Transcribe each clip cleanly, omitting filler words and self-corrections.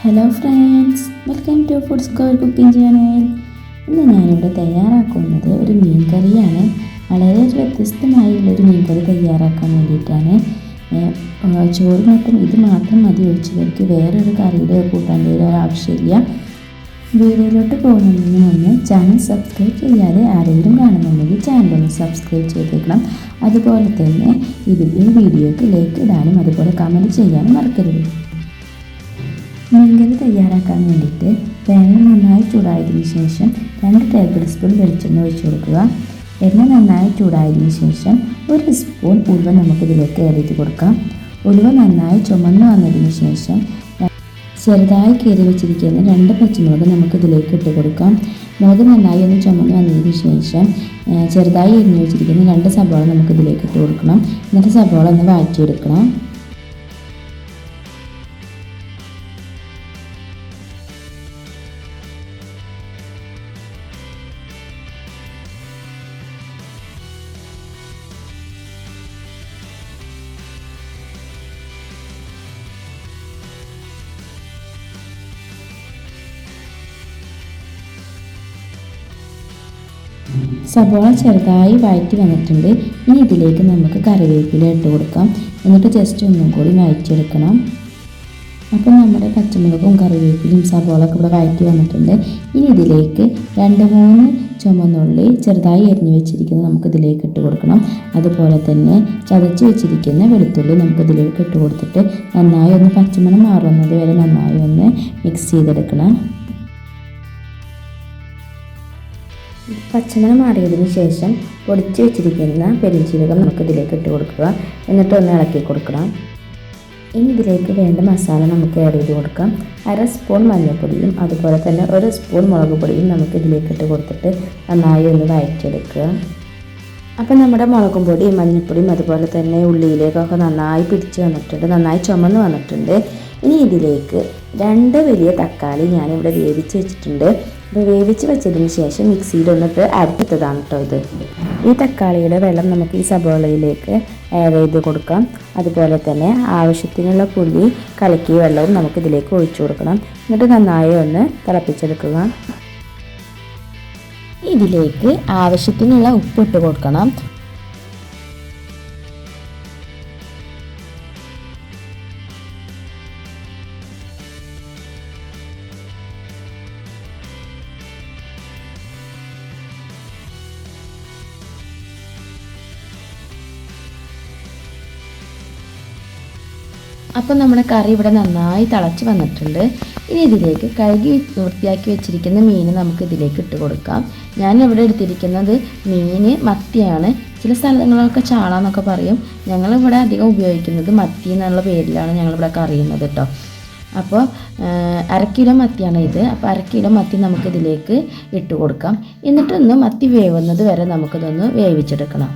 Hello friends, welcome to food square cooking channel. ഇന്ന് ഞാനിവിടെ തയ്യാറാക്കുന്നത് ഒരു മീൻ കറിയാണ്. വളരെ വ്യത്യസ്തമായുള്ളൊരു മീൻ കറി തയ്യാറാക്കാൻ വേണ്ടിയിട്ടാണ്. ചോറിനൊപ്പം ഇത് മാത്രം മതി ഒഴിച്ചവർക്ക് വേറൊരു കറിയുടെ കൂട്ടാൻ്റെ ഒരു ആവശ്യമില്ല. വീഡിയോയിലോട്ട് പോകുന്നതിന് മുന്നേ ചാനൽ സബ്സ്ക്രൈബ് ചെയ്യാതെ ആരെങ്കിലും കാണുന്നുണ്ടെങ്കിൽ ചാനൽ ഒന്ന് സബ്സ്ക്രൈബ് ചെയ്തേക്കണം. അതുപോലെ തന്നെ ഈ വീഡിയോയ്ക്ക് ലൈക്ക് ഇടാനും അതുപോലെ കമൻറ്റ് ചെയ്യാനും മറക്കരുത്. മീൻകറി തയ്യാറാക്കാൻ വേണ്ടിയിട്ട് പാൻ നന്നായി ചൂടായതിനു ശേഷം 2 ടേബിൾ സ്പൂൺ വെളിച്ചെണ്ണ ഒഴിച്ചു കൊടുക്കുക. എണ്ണ നന്നായി ചൂടായതിനു ശേഷം 1 സ്പൂൺ ഉലുവ നമുക്കിതിലേക്ക് ആഡ് ചെയ്ത് കൊടുക്കാം. ഉലുവ നന്നായി ചുമന്ന് വന്നതിന് ശേഷം ചെറുതായി കീറി വെച്ചിരിക്കുന്ന 2 പച്ചമുളക് നമുക്കിതിലേക്ക് ഇട്ട് കൊടുക്കാം. മുളക് നന്നായി ഒന്ന് ചുമന്ന് വന്നതിന് ശേഷം ചെറുതായി എരിഞ്ഞ് വെച്ചിരിക്കുന്ന 2 സവാള നമുക്കിതിലേക്ക് ഇട്ട് കൊടുക്കണം. എന്നിട്ട് സവാള ഒന്ന് വഴറ്റിയെടുക്കണം. സവാള ചെറുതായി വഴറ്റി വന്നിട്ടുണ്ട്. ഇനി ഇതിലേക്ക് നമുക്ക് കറിവേപ്പില ഇട്ട് കൊടുക്കാം. എന്നിട്ട് ജസ്റ്റ് ഒന്നും കൂടി വഴറ്റിയെടുക്കണം. അപ്പോൾ നമ്മുടെ പച്ചമുളകും കറിവേപ്പിലയും സവാളൊക്കെ ഇവിടെ വഴറ്റി വന്നിട്ടുണ്ട്. ഇനി ഇതിലേക്ക് 2-3 ചുമന്നുള്ളി ചെറുതായി എരിഞ്ഞു വെച്ചിരിക്കുന്നത് നമുക്കിതിലേക്ക് ഇട്ട് കൊടുക്കണം. അതുപോലെ തന്നെ ചതച്ച് വെച്ചിരിക്കുന്ന വെളുത്തുള്ളി നമുക്കിതിലേക്ക് ഇട്ട് കൊടുത്തിട്ട് നന്നായി ഒന്ന് പച്ചമണം മാറുന്നത് വരെ നന്നായി ഒന്ന് മിക്സ് ചെയ്തെടുക്കണം. പച്ചമണം മാറിയതിന് ശേഷം പൊടിച്ച് വെച്ചിരിക്കുന്ന പെരുംജീരകം നമുക്കിതിലേക്ക് ഇട്ട് കൊടുക്കുക. എന്നിട്ട് ഒന്ന് ഇളക്കി കൊടുക്കണം. ഇനി ഇതിലേക്ക് വേണ്ട മസാല നമുക്ക് ആഡ് ചെയ്ത് കൊടുക്കാം. 1/2 സ്പൂൺ മഞ്ഞൾപ്പൊടിയും അതുപോലെ തന്നെ 1 സ്പൂൺ മുളക് പൊടിയും നമുക്കിതിലേക്ക് ഇട്ട് കൊടുത്തിട്ട് നന്നായി ഒന്ന് വഴറ്റിയെടുക്കുക. അപ്പം നമ്മുടെ മുളകും പൊടിയും മഞ്ഞൾപ്പൊടിയും അതുപോലെ തന്നെ ഉള്ളിയിലേക്കൊക്കെ നന്നായി പിടിച്ച് വന്നിട്ടുണ്ട്, നന്നായി ചുമന്ന് വന്നിട്ടുണ്ട്. ഇനി ഇതിലേക്ക് 2 വലിയ തക്കാളി ഞാനിവിടെ വേവിച്ച് വെച്ചിട്ടുണ്ട്. അപ്പോൾ വേവിച്ച് വെച്ചതിന് ശേഷം മിക്സിയിലൊന്നിട്ട് അരച്ചതാണ് കേട്ടോ ഇത്. ഈ തക്കാളിയുടെ വെള്ളം നമുക്ക് ഈ സബോളയിലേക്ക് ആഡ് ചെയ്ത് കൊടുക്കാം. അതുപോലെ തന്നെ ആവശ്യത്തിനുള്ള പുളി കലക്കിയ വെള്ളവും നമുക്കിതിലേക്ക് ഒഴിച്ചു കൊടുക്കണം. എന്നിട്ട് നന്നായി ഒന്ന് തിളപ്പിച്ചെടുക്കുക. ഇതിലേക്ക് ആവശ്യത്തിനുള്ള ഉപ്പിട്ട് കൊടുക്കണം. അപ്പോൾ നമ്മുടെ കറി ഇവിടെ നന്നായി തിളച്ച് വന്നിട്ടുണ്ട്. ഇനി ഇതിലേക്ക് കഴുകി വൃത്തിയാക്കി വെച്ചിരിക്കുന്ന മീൻ നമുക്ക് ഇതിലേക്ക് ഇട്ട് കൊടുക്കാം. ഞാൻ ഇവിടെ എടുത്തിരിക്കുന്നത് മീൻ മത്തിയാണ്. ചില സ്ഥലങ്ങളൊക്കെ ചാള എന്നൊക്കെ പറയും. ഞങ്ങളിവിടെ അധികം ഉപയോഗിക്കുന്നത് മത്തി എന്നുള്ള പേരിലാണ് ഞങ്ങളിവിടെ കറിയുന്നത് കേട്ടോ. അപ്പോൾ 1/2 കിലോ മത്തിയാണ് ഇത്. അപ്പോൾ 1/2 കിലോ മത്തി നമുക്കിതിലേക്ക് ഇട്ട് കൊടുക്കാം. എന്നിട്ടൊന്ന് മത്തി വേവുന്നത് വരെ നമുക്കിതൊന്ന് വേവിച്ചെടുക്കണം.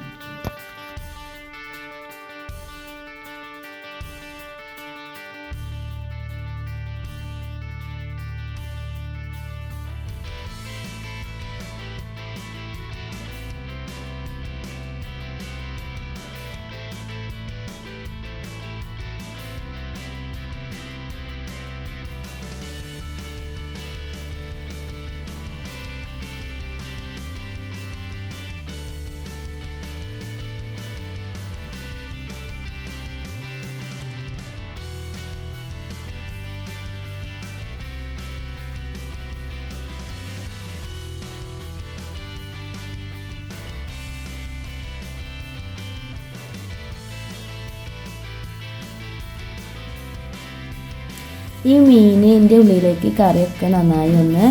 ഈ മീനിൻ്റെ ഉള്ളിലേക്ക് കറിയൊക്കെ നന്നായി ഒന്ന്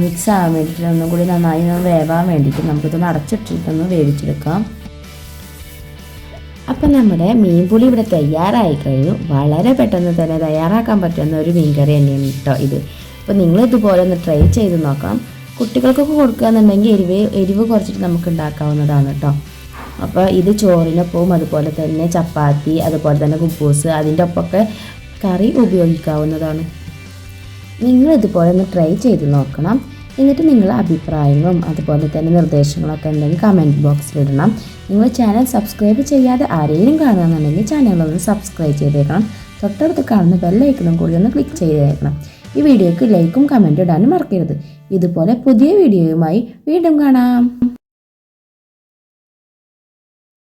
മിക്സ് ആവാൻ വേണ്ടിയിട്ട് ഒന്നും കൂടി നന്നായി വേവാൻ വേണ്ടിയിട്ട് നമുക്കിതൊന്ന് അടച്ചിട്ടിട്ടൊന്ന് വേവിച്ചെടുക്കാം. അപ്പം നമ്മുടെ മീൻ പുളി ഇവിടെ തയ്യാറായി കഴിഞ്ഞു. വളരെ പെട്ടെന്ന് തന്നെ തയ്യാറാക്കാൻ പറ്റുന്ന ഒരു മീൻ കറി തന്നെയാണ് കേട്ടോ ഇത്. അപ്പോൾ നിങ്ങളിതുപോലെ ഒന്ന് ട്രൈ ചെയ്ത് നോക്കാം. കുട്ടികൾക്കൊക്കെ കൊടുക്കുകയെന്നുണ്ടെങ്കിൽ എരിവ് കുറച്ചിട്ട് നമുക്ക് ഉണ്ടാക്കാവുന്നതാണ് കേട്ടോ. അപ്പോൾ ഇത് ചോറിനൊപ്പവും അതുപോലെ തന്നെ ചപ്പാത്തി അതുപോലെ തന്നെ കുബൂസ് അതിൻ്റെ ഒപ്പമൊക്കെ കറി ഉപയോഗിക്കാവുന്നതാണ്. നിങ്ങളിതുപോലെ ഒന്ന് ട്രൈ ചെയ്ത് നോക്കണം. എന്നിട്ട് നിങ്ങളുടെ അഭിപ്രായങ്ങളും അതുപോലെ തന്നെ നിർദ്ദേശങ്ങളൊക്കെ ഉണ്ടെങ്കിൽ കമൻറ്റ് ബോക്സിലിടണം. നിങ്ങൾ ചാനൽ സബ്സ്ക്രൈബ് ചെയ്യാതെ ആരെങ്കിലും കാണുകയാണെന്നുണ്ടെങ്കിൽ ചാനലൊന്ന് സബ്സ്ക്രൈബ് ചെയ്തേക്കണം. തൊട്ടടുത്ത് കാണുന്ന ബെല്ലൈക്കണും കൂടി ഒന്ന് ക്ലിക്ക് ചെയ്തേക്കണം. ഈ വീഡിയോയ്ക്ക് ലൈക്കും കമൻറ്റും ഇടാനും മറക്കരുത്. ഇതുപോലെ പുതിയ വീഡിയോയുമായി വീണ്ടും കാണാം.